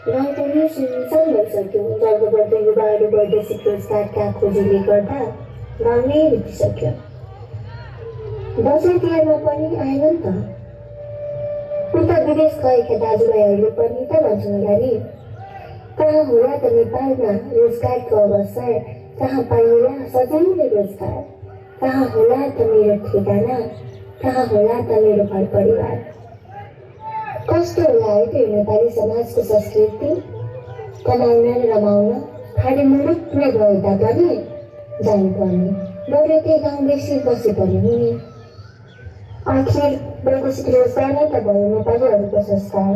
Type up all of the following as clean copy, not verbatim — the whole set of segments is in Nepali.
गाउँ पनि सुनसान भइसक्यो। जल्दो बढ्दो युवाहरू वैदेशिक रोजगारका खोजीले गर्दा गाउँ नै बितिसक्यो। दसैँ तिहारमा पनि आएन नि त। उता विदेश गएका दाजुभाइहरूले पनि त भन्छन् होला नि, कहाँ होला त नेपालमा रोजगारको अवसर, कहाँ पाइएला सजिलै रोजगार, कहाँ होला त मेरो ठेगाना, कहाँ होला त मेरो घर परिवार। कस्तो होला है त्यो नेपाली समाजको संस्कृति, कमाउन र रमाउन खाली मुलुक नै गए तापनि जानुपर्ने, बरु त्यही गाउँ बेसी बसे पनि हुने। आखिर वैदेशिक रोजगार नै त भयो नेपालीहरूको संस्कार।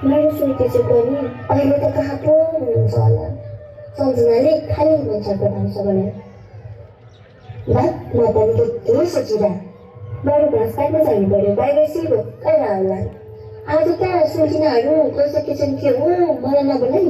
मेरो सोचे चाहिँ पनि अहिले त कहाँ पो हुनुहुन्छ होला, सम्झनाले खालि मान्छे पठाउँछ भने म पनि त्यही सोचिरह बरु घाँस काट्न जानु पर्यो, बाहिर भोकै होला। आज त सुल्झिनाहरू गइसकेछन् के हो, मलाई नबोलाई।